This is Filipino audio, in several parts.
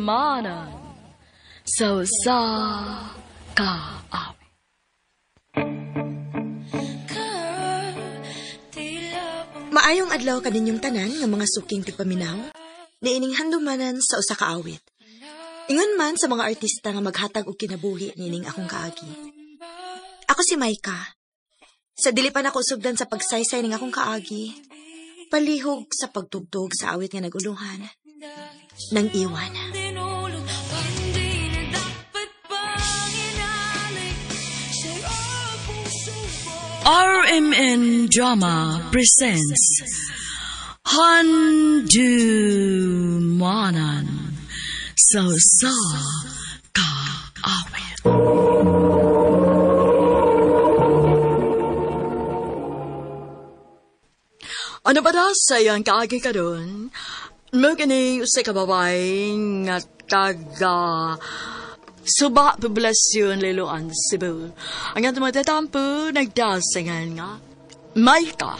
manan. So sa kaawit. Maayong adlaw kaninyong tanan nga mga suking tigpaminaw, niining handumanan sa usa ka awit. Ingon man sa mga artista nga maghatag og kinabuhi nining akong kaagi. Ako si Maika. Sa dili pa nako sugdan sa pagsaysay ning akong kaagi, palihog sa pagtugtog sa awit nga naguluhan nang iwan. RMN Drama presents Handumanan So Sa Kaawit. Ano ba da sayang kaagi ka doon? Magani sa kababay nga taga Suba Poblasyon Liloan, Cebu. Ang atong matatampo, nagdasangan nga, Maika.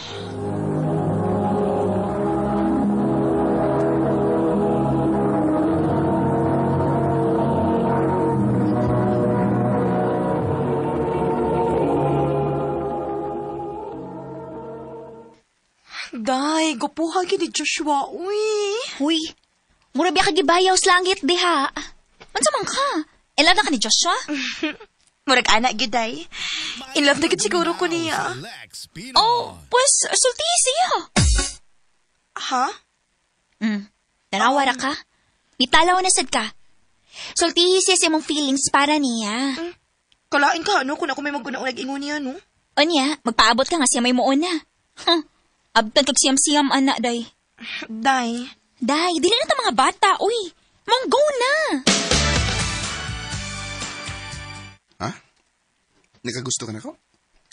Day, gupuha gid ni Joshua, uy. Huy, mura biya kagibayaw sa langit diha. Mansa man ka? Ilan na ka ni Joshua? Murag anak gid day. In love na gid siguro ko niya. Oh, pues, sulti siya. Ha? Nanawara ka? Nitalaw na sad ka. Sulti siya sa imong feelings para niya. Kalain ka, ano? Kung ako may magkunaong nag-ingon niya, no? O niya, magpaabot ka nga siya may muon na. Abtag kag siyam-siyam, anak, day. Day. Day, dili na ta mga bata, uy. Manggo na. Ha? Nakagusto ka na ko?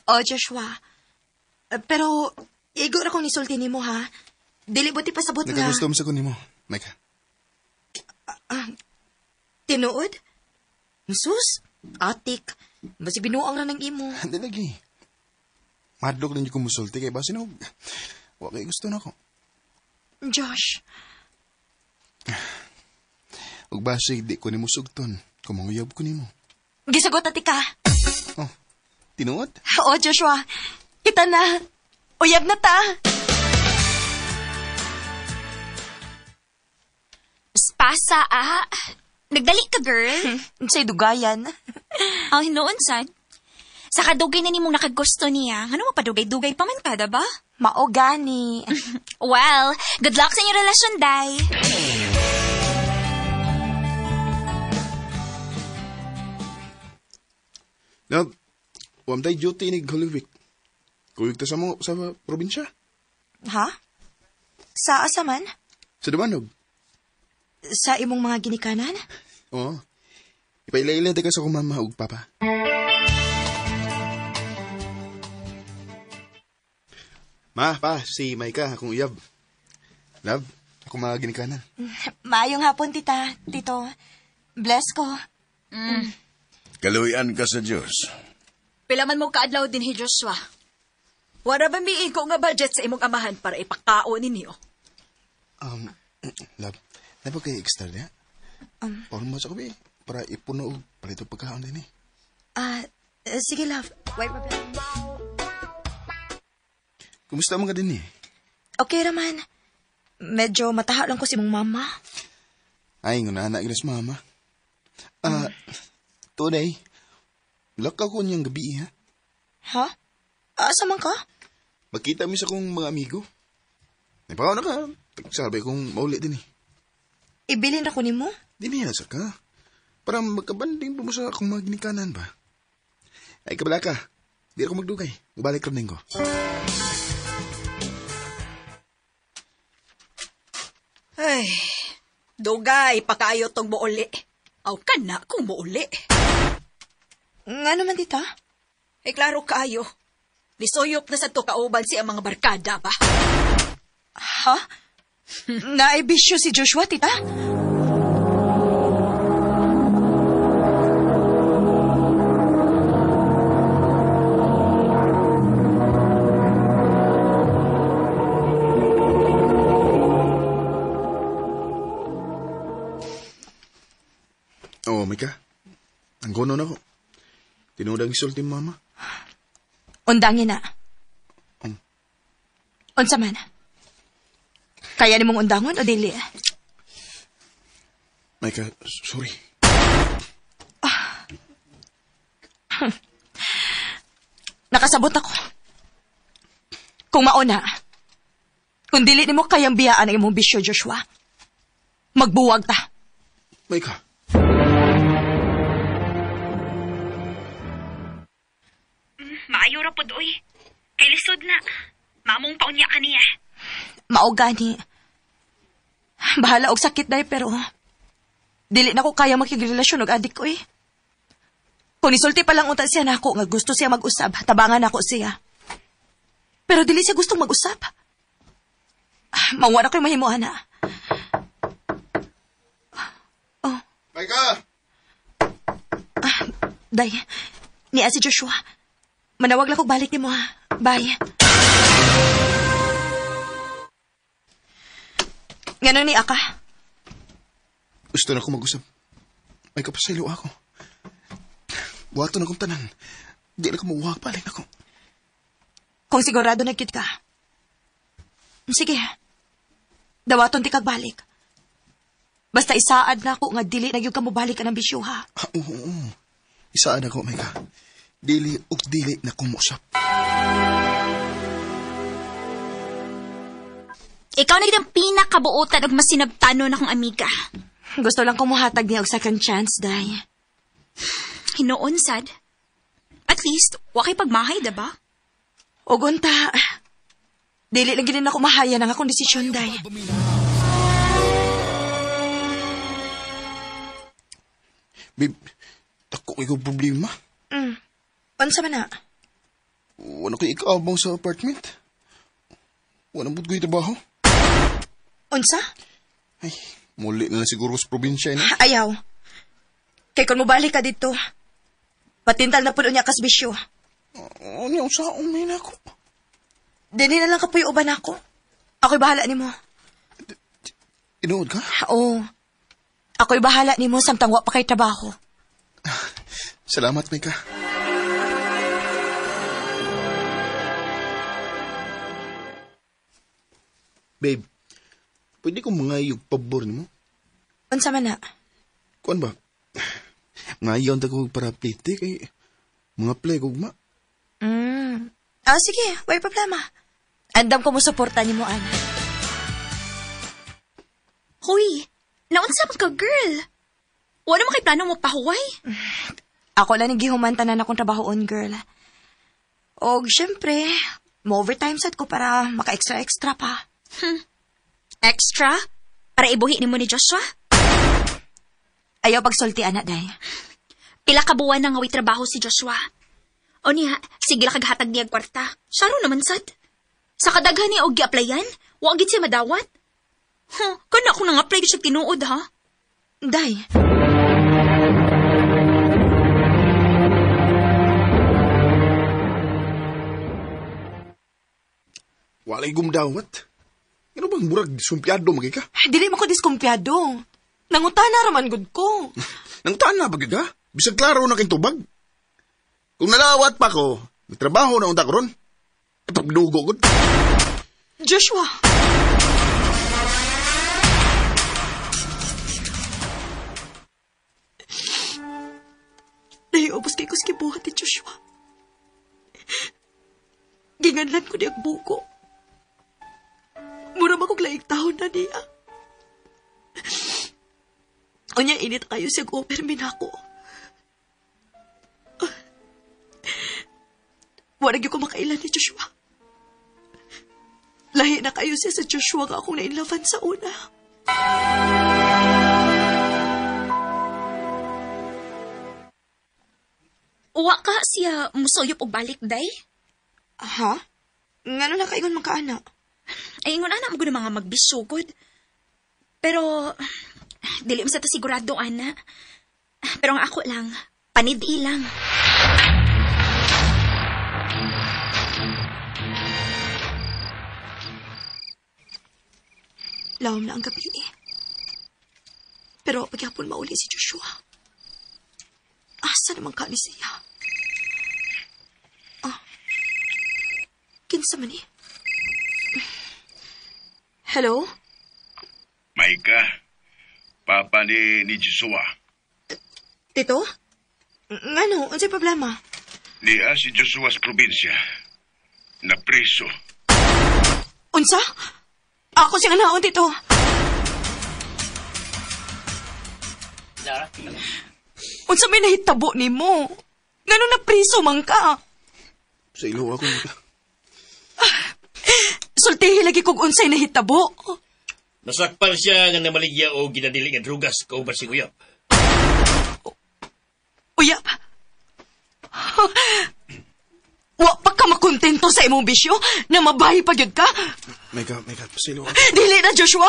Oh, Joshua. Pero, igo ra kong nisulti ni mo, ha? Dili buti pasabot nga. Nakagusto mo sa kunin mo, Micah. Tinuod? Sus, atik. Basi binuang ra ng imo. Hindi lagi. Madlok lang yung kumusulti kay basi na wala kayo gusto na ko. Josh. Ug basi di ko ni mo sugton. Kumanguyab ko ni mo. Gisagot ati ka. Oh, tinuod? Oh, Joshua. Kita na. Uyab na ta. Spasa, Nagdali ka, girl. Sa'y dugayan. Hinoon, sad. Sa kadugay na nimong nakagusto niya, ano mo padugay-dugay pa man kada ba? Mao gani. Well, good luck sa inyong relasyon, Day. Love, wam tayo duty ni Holy Week. Kuyog ta sa mo sa probinsya. Ha? Sa asa man? Sa Dabanog. Sa imong mga ginikanan? Oo. Ipaila-ila ka sa kong mama ug papa. Ma, pa, si Maika, akong uyab. Love, ako mga ginikanan. Maayong hapon, tita. Tito. Bless ko. Kaluyan ka sa Diyos. Pila man mo kaadlaw din hi Joshua. Wala ba mi iko nga budget sa imong amahan para ipakao ninyo? Love, na ba kayo extra niya? Parang mo sa kabi, para ipuno og palito pagkaon din eh. Sige, love. Wait, Kumusta mo ka din eh? okay raman. Medyo mataha lang ko si mong mama. Ay, nga na ilas mama. Today, lakaw ko niyang gabi, ha? Ha? Asa man ka? Magkita mi sa kong mga amigo. Napaw na ka. Sabi kong mauli din eh. Ibilin ra ko ni mo? Diniyasa ka. Para magkabanding mo sa akong mga ginikanan ba? Ay, kabala ka. Di ako magdugay. Mabalik rin ko. Ay, dugay, pakaayo tong muuli. Aw ka na kung muuli. Nga naman, tita? Ay, klaro kaayo. Lisuyop na sa to kauban siya mga barkada ba? Ha? Naibisyo si Joshua, tita? Oo, Mika. Ang gono na ko. Tinudang isulti mama. Undangin na. Unsa man? Kaya ni mong undangon o dili? Mika, sorry. Nakasabot ako. Kung mauna, kung dili nimo kayang biyaan ang imong bisyo, Joshua, magbuwag ta. Mika. Maayo ra pod oy. Kay lisod na. Mamong paunya ka niya. Mao gani. Bahala og sakit day pero dili na ko kaya makigrelasyon og adik ko eh. Kung nisulti pa lang unta siya nako nga gusto siya mag-usab, tabangan nako siya. Pero dili siya gustong mag-usab. Mawala ko'y mahimuha na. Oh. Mika! Day, niya si Joshua. Manawag lang kog balik ni mo ha. Bye. Nganon ni Aka? Gusto na ako mag-usap. May kapasaylo ako. Buhato na kong tanan. Di na ka mauwag balik ako. Kung sigurado na cute ka. Sige. Dawaton ti kag balik. Basta isaad na ako nga dili na yung kamubalik ka ng bisyo ha. Oo. Isaan ako, Mika. Dili ug dili na kumusap. Ikaw na kitang pinakabuotan og masinabtanon akong amiga. Gusto lang kong muhatag niya og second chance, Day. Hinoon sad. At least, wakay pagmahay, diba? O gunta, dili lang ginin ako mahaya ng akong desisyon, Day. Babe, tako ikaw problema. Unsa man na? Wala ko ikaabang sa apartment. Wala mo ko trabaho. Unsa? Ay, muli na lang siguro sa probinsya na. Ayaw. Kay kung mobalik ka dito, patintal na puno niya kasbisyo. Ano yung saong may na ako? Dili na lang kapuyo uban ako. Ako'y bahala ni mo. Inuod ka? Oo. Ako'y bahala ni mo samtang wa pa kay trabaho. Salamat, Mika. Babe, pwede kong mangayog pabor ni mo? Unsa man na? Kuan ba? Ngayon ko para plite kay mga play kog ma. Sige, may problema. Andam ko mo suporta ni mo, Ana. Hoy, naunsa man ka, girl? Wala mo kay plano mo pahuway? Ako lang nagihumantanan akong trabahoon, girl. Og, syempre, mo-overtime sad ko para maka-extra-extra pa. Extra? Para ibuhi ni mo ni Joshua? Ayaw pagsulti, anak, day. Pila ka buwan na ngawi trabaho si Joshua. O niya, sige lang kaghatag niya kwarta. Saro naman sad. Sa kadaghan niya og gi-applyan, wag gid siya madawat. Kana ako nang apply siya tinuod ha. Day. Walay gumdawat. Ano bang murag sumpyado magay ka? Dili mo ko diskumpyado. Nangutana raman gud ko. Nang tana bagay ka? Bisag klaro na kayong tubag. Kung nalawat pa ko, may trabaho na unta ko ron. Pagdugo ko. Joshua. Naiubos kay kuski buhat ni Joshua. Ginganlan ko niyang buko. Mura ba kong laing taon na niya? O niya init kayo siya go-permin ako. Wala niyo ko makailan ni Joshua. Lahi na kayo siya sa Joshua nga akong nainlavan sa una. Uwa ka siya musoyop og balik, day? Ha? Ngano na kaingon magkaana? Ay, ingon anak mo gud mga magbisugod. Pero, dili mo sa ta sigurado, ana. Pero ang ako lang, panidi lang. Lawom na ang gabi eh. Pero paghapon mauli si Joshua. Asa naman ka ni siya? Kinsa man ni? Hello? Maika, papa ni Joshua. Tito? Ano? Unsay problema? Niya si Joshua sa probinsya. Napriso. Unsa? Ako siyang naon, Tito. Unsa may nahitabo ni mo? Ngano na priso man ka? Sa ilo ako, Maika. Sultihi lagi kog unsay nahitabo. Nasakpan siya nga namaligya o ginadili nga drugas kauban si Uyap. Uyap? Wa pa ka makontento sa imong bisyo na mabahi pa gyud ka? Maika, pasaylo ako. Dili na, Joshua.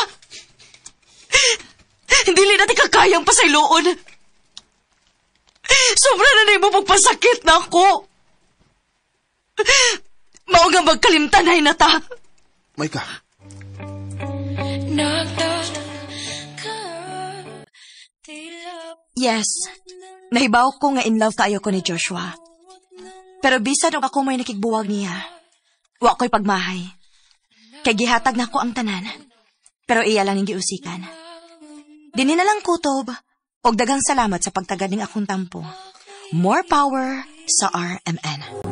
Dili na ti kakayang pasayloon. Sobra na na mo pagpasakit na ako. Mao nga magkalimtanay na ta. Maika, Yes, nahibaw ko nga in love kayo ko ni Joshua. Pero bisan og ako may nakigbuwag niya, wa ko'y pagmahay. Kay gihatag na ko ang tanan, pero iya lang yung giusikan. Dini na lang kutob, og daghang salamat sa pagtagad ning akong tampo. More power sa RMN.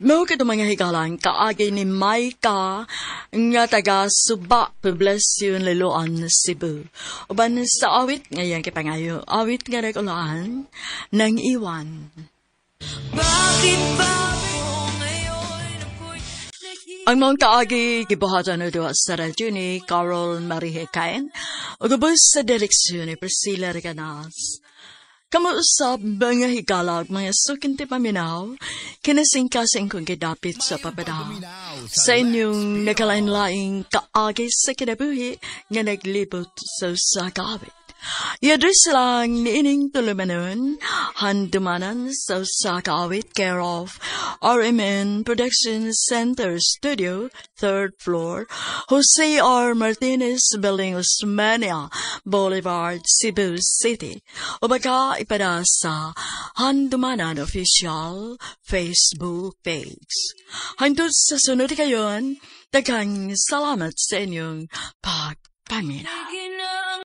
Mo ka mga higalang kaagi ni Maika nga taga Suba, Poblacion, Liloan, Cebu. Uban sa awit ngayon kipangayo, awit nga regulaan ng iwan. Ang mga kaagi gibuhatan na doon sa radyo ni Carol Marie Cain o gabos sa direksyon ni Priscilla Reganas. Kamuusap mga higalag mga sukinti paminaw, kinasingkasing kong kidapit sa papadaw. Sa inyong nakalain-laing kaagi sa kinabuhi nga naglibot sa kawit. Yadres lang niining tulumanon, handumanan sa kawit care of RMN Production Center Studio, 3rd floor, Jose R. Martinez Building, Osmania Boulevard, Cebu City. O baka ipada sa Handumanan Official Facebook page. Hangtod sa sunod kayon, daghang salamat sa inyong pagpaminaw.